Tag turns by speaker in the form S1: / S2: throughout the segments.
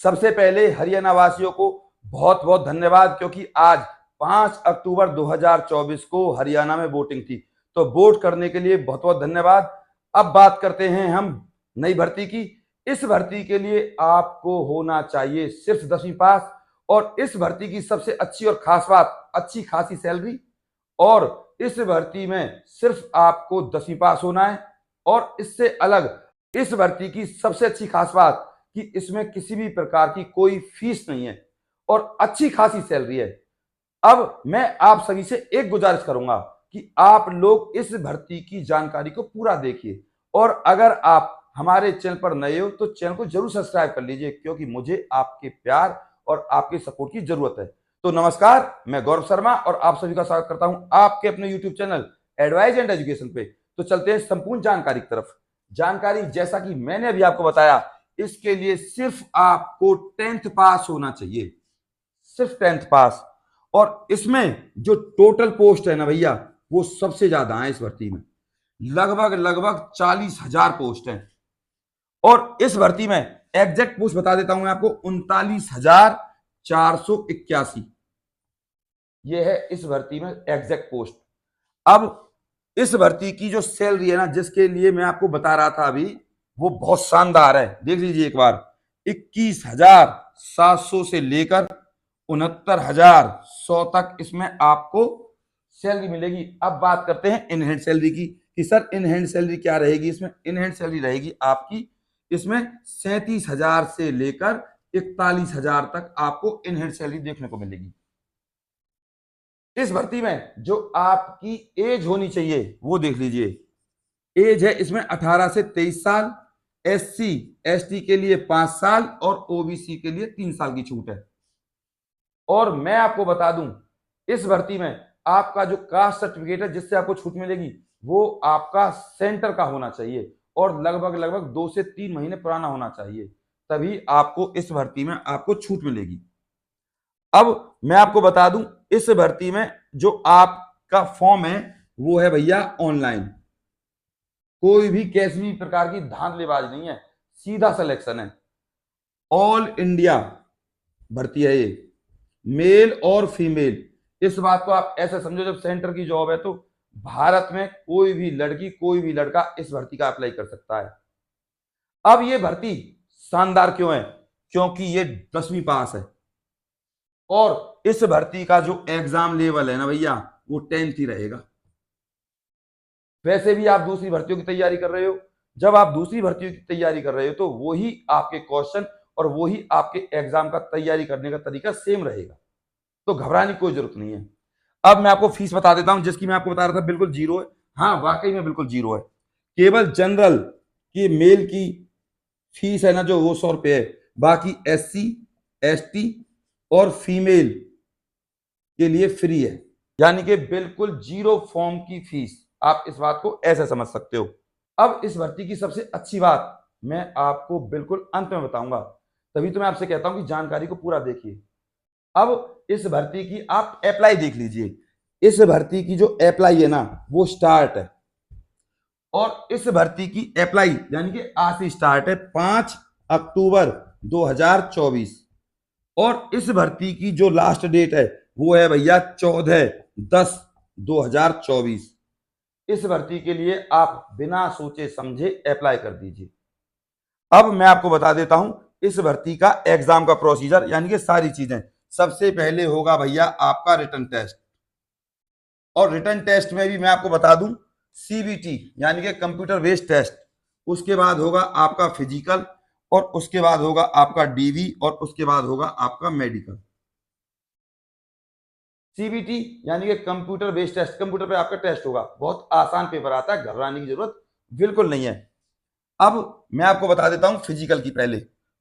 S1: सबसे पहले हरियाणा वासियों को बहुत बहुत धन्यवाद, क्योंकि आज 5 अक्टूबर 2024 को हरियाणा में वोटिंग थी, तो वोट करने के लिए बहुत बहुत धन्यवाद। अब बात करते हैं हम नई भर्ती की। इस भर्ती के लिए आपको होना चाहिए सिर्फ 10वीं पास, और इस भर्ती की सबसे अच्छी और खास बात, अच्छी खासी सैलरी, और इस भर्ती में सिर्फ आपको 10वीं पास होना है। और इससे अलग इस भर्ती की सबसे अच्छी खास बात कि इसमें किसी भी प्रकार की कोई फीस नहीं है और अच्छी खासी सैलरी है। अब मैं आप सभी से एक गुजारिश करूंगा कि आप लोग इस भर्ती की जानकारी को पूरा देखिए, और अगर आप हमारे चैनल पर नए हो तो चैनल को जरूर सब्सक्राइब कर लीजिए, क्योंकि मुझे आपके प्यार और आपके सपोर्ट की जरूरत है। तो नमस्कार, मैं गौरव शर्मा और आप सभी का स्वागत करता हूं आपके अपने YouTube channel advise and education पे। तो चलते हैं संपूर्ण जानकारी की तरफ। जानकारी जैसा कि मैंने अभी आपको बताया, इसके लिए सिर्फ आपको 10th पास होना चाहिए, सिर्फ 10th पास। और इसमें जो टोटल पोस्ट है ना भैया, वो सबसे ज्यादा है इस भर्ती में, लगभग 40,000 पोस्ट हैं। और इस भर्ती में एग्जैक्ट पोस्ट बता देता हूं मैं आपको, 39,481 ये है इस भर्ती में एग्जैक्ट पोस्ट। अब इस भर्ती की जो सैलरी है ना, जिसके लिए मैं आपको बता रहा था अभी, वो बहुत शानदार है। देख लीजिए एक बार, 21,700 से लेकर 69,100 तक इसमें आपको सैलरी मिलेगी। अब बात करते हैं इन हैंड सैलरी की, कि सर इन हैंड सैलरी क्या रहेगी इसमें। इन हैंड सैलरी रहेगी आपकी इसमें 37,000 से लेकर 41,000 तक आपको इन हैंड सैलरी देखने को मिलेगी। इस भर्ती में जो आपकी एज होनी चाहिए वो देख लीजिए। एज है इसमें 18 से 23 साल, SC ST के लिए 5 साल और OBC के लिए 3 साल की छूट है। और मैं आपको बता दूं, इस भर्ती में आपका जो कास्ट सर्टिफिकेट है जिससे आपको छूट मिलेगी, वो आपका सेंटर का होना चाहिए और लगभग 2 से 3 महीने पुराना होना चाहिए, तभी आपको इस भर्ती में आपको छूट मिलेगी। अब मैं आपको बता दूं, इस भर्ती में जो आपका फॉर्म है वो है भैया ऑनलाइन। कोई भी किसी भी प्रकार की धांधलीबाजी नहीं है, सीधा सिलेक्शन है। ऑल इंडिया भर्ती है ये, मेल और फीमेल। इस बात को आप ऐसे समझो, जब सेंटर की जॉब है तो भारत में कोई भी लड़की कोई भी लड़का इस भर्ती का अप्लाई कर सकता है। अब ये भर्ती शानदार क्यों है? क्योंकि ये 10वीं पास है, और इस भर्ती का जो एग्जाम लेवल है ना भैया, वो 10th ही रहेगा। वैसे भी आप दूसरी भर्तियों की तैयारी कर रहे हो, जब आप दूसरी भर्तियों की तैयारी कर रहे हो तो वही आपके क्वेश्चन और वही आपके एग्जाम का तैयारी करने का तरीका सेम रहेगा, तो घबराने की कोई जरूरत नहीं है। अब मैं आपको फीस बता देता हूं, जिसकी मैं आपको बता रहा था बिल्कुल जीरो है। हाँ, वाकई में बिल्कुल जीरो है। केवल जनरल की मेल की फीस है ना जो, वो 100 रुपये है। बाकी SC ST और फीमेल के लिए फ्री है, यानी कि बिल्कुल जीरो फॉर्म की फीस। आप इस बात को ऐसे समझ सकते हो। अब इस भर्ती की सबसे अच्छी बात मैं आपको बिल्कुल अंत में बताऊंगा, तभी तो मैं आपसे कहता हूं कि जानकारी को पूरा देखिए। अब इस भर्ती की आप अप्लाई देख लीजिए। इस भर्ती की जो अप्लाई है ना, वो स्टार्ट है, और इस भर्ती की अप्लाई यानी कि आज से स्टार्ट है 5 अक्टूबर 2024, और इस भर्ती की जो लास्ट डेट है वो है भैया 14/10/2024। इस भर्ती के लिए आप बिना सोचे समझे अप्लाई कर दीजिए। अब मैं आपको बता देता हूं इस भर्ती का एग्जाम का प्रोसीजर, यानी कि सारी चीजें। सबसे पहले होगा भैया आपका रिटन टेस्ट, और रिटन टेस्ट में भी मैं आपको बता दूं CBT यानी कि कंप्यूटर बेस्ड टेस्ट। उसके बाद होगा आपका फिजिकल, और उसके बाद होगा आपका DV, और उसके बाद होगा आपका मेडिकल। CBT यानी कि कंप्यूटर बेस्ड टेस्ट, कंप्यूटर पे आपका टेस्ट होगा। बहुत आसान पेपर आता है, घबराने की जरूरत बिल्कुल नहीं है। अब मैं आपको बता देता हूं फिजिकल की। पहले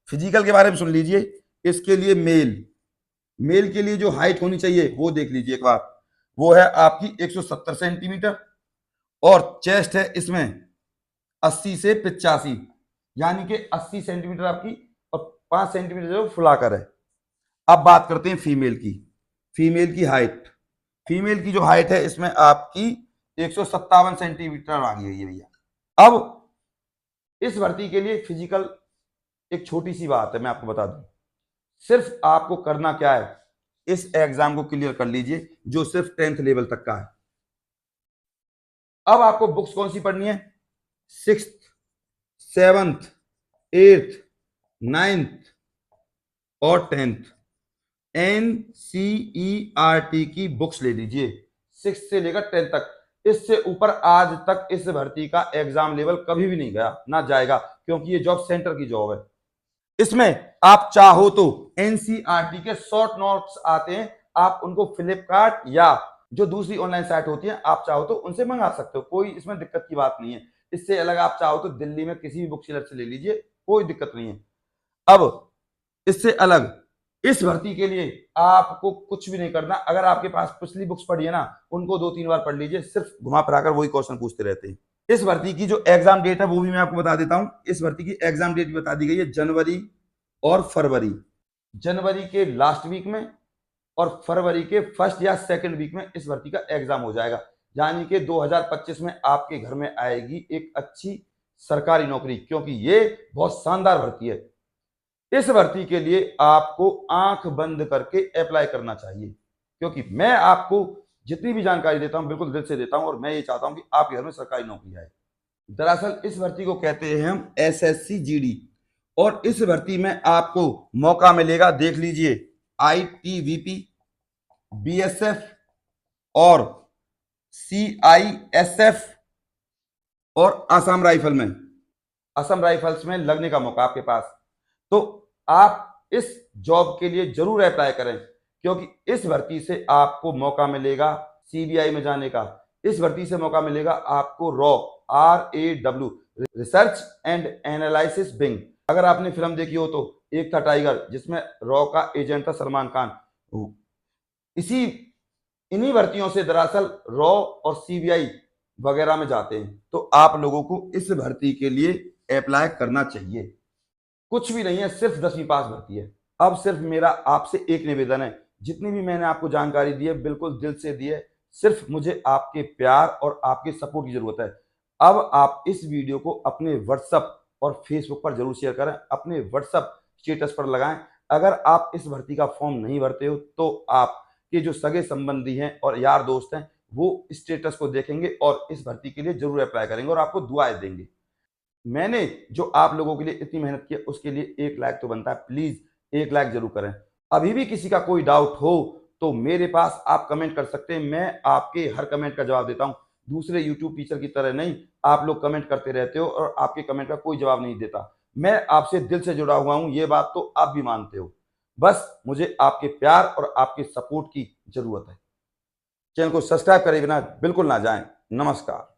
S1: फिजिकल के बारे में सुन लीजिए। इसके लिए मेल के लिए जो हाइट होनी चाहिए वो देख लीजिए एक बार, वो है आपकी 170 सेंटीमीटर, और चेस्ट है इसमें 80 से 85, यानी कि 80 सेंटीमीटर आपकी और 5 सेंटीमीटर जो फुलाकर है। अब बात करते हैं फीमेल की। फीमेल की जो हाइट है इसमें आपकी 157 सेंटीमीटर आ गई है भैया। अब इस भर्ती के लिए फिजिकल, एक छोटी सी बात है मैं आपको बता दूं, सिर्फ आपको करना क्या है, इस एग्जाम को क्लियर कर लीजिए जो सिर्फ 10th लेवल तक का है। अब आपको बुक्स कौन सी पढ़नी है, 6th 7th 8th 9th और 10th NCERT की बुक्स ले लीजिए 6 से लेकर 10 तक। इससे ऊपर आज तक इस भर्ती का एग्जाम लेवल कभी भी नहीं गया, ना जाएगा, क्योंकि ये जॉब सेंटर की जॉब है। इसमें आप चाहो तो एनसीईआरटी के शॉर्ट नोट्स आते हैं, आप उनको फ्लिपकार्ट या जो दूसरी ऑनलाइन साइट होती है आप चाहो तो उनसे मंगा सकते हो, कोई इसमें दिक्कत की बात नहीं है। इससे अलग आप चाहो तो दिल्ली में किसी भी बुक सेलर से ले लीजिए, कोई दिक्कत नहीं है। अब इससे अलग इस भर्ती के लिए आपको कुछ भी नहीं करना। अगर आपके पास पिछली बुक्स पढ़ी है ना, उनको 2-3 बार पढ़ लीजिए, सिर्फ घुमा फिराकर वही क्वेश्चन पूछते रहते हैं। इस भर्ती की जो एग्जाम डेट है वो भी मैं आपको बता देता हूं। इस भर्ती की एग्जाम डेट बता दी गई है जनवरी और फरवरी। जनवरी के लास्ट वीक में और फरवरी के फर्स्ट या सेकंड वीक में इस भर्ती का एग्जाम हो जाएगा। यानी कि 2025 में आपके घर में आएगी एक अच्छी सरकारी नौकरी, क्योंकि ये बहुत शानदार भर्ती है। इस भर्ती के लिए आपको आंख बंद करके अप्लाई करना चाहिए, क्योंकि मैं आपको जितनी भी जानकारी देता हूं बिल्कुल दिल से देता हूं, और मैं ये चाहता हूं कि आपके घर में सरकारी नौकरी आए। दरअसल इस भर्ती को कहते हैं हम SSC GD, और इस भर्ती में आपको मौका मिलेगा, देख लीजिए, ITBP, BSF और CISF और असम राइफल में, असम राइफल्स में लगने का मौका आपके पास। तो आप इस जॉब के लिए जरूर अप्लाई करें, क्योंकि इस भर्ती से आपको मौका मिलेगा CBI में जाने का। इस भर्ती से मौका मिलेगा आपको RAW, research and analysis wing. अगर आपने फिल्म देखी हो तो एक था टाइगर, जिसमें रॉ का एजेंट था सलमान खान। इन्हीं भर्तियों से दरअसल रॉ और CBI वगैरह में जाते हैं। तो आप लोगों को इस भर्ती के लिए अप्लाई करना चाहिए। कुछ भी नहीं है, सिर्फ 10वीं पास भर्ती है। अब सिर्फ मेरा आपसे एक निवेदन है, जितनी भी मैंने आपको जानकारी दी है बिल्कुल दिल से दी है, सिर्फ मुझे आपके प्यार और आपके सपोर्ट की जरूरत है। अब आप इस वीडियो को अपने व्हाट्सएप और फेसबुक पर जरूर शेयर करें, अपने व्हाट्सएप स्टेटस पर लगाएं। अगर आप इस भर्ती का फॉर्म नहीं भरते हो तो आपके जो सगे संबंधी हैं और यार दोस्त हैं वो स्टेटस को देखेंगे और इस भर्ती के लिए जरूर अप्लाई करेंगे और आपको दुआएं देंगे। मैंने जो आप लोगों के लिए इतनी मेहनत की उसके लिए 1 लाइक तो बनता है, प्लीज 1 लाइक जरूर करें। अभी भी किसी का कोई डाउट हो तो मेरे पास आप कमेंट कर सकते हैं, मैं आपके हर कमेंट का जवाब देता हूं। दूसरे यूट्यूब टीचर की तरह नहीं, आप लोग कमेंट करते रहते हो और आपके कमेंट का कोई जवाब नहीं देता। मैं आपसे दिल से जुड़ा हुआ हूं, ये बात तो आप भी मानते हो। बस मुझे आपके प्यार और आपके सपोर्ट की जरूरत है। चैनल को सब्सक्राइब करे बिना बिल्कुल ना जाएं। नमस्कार।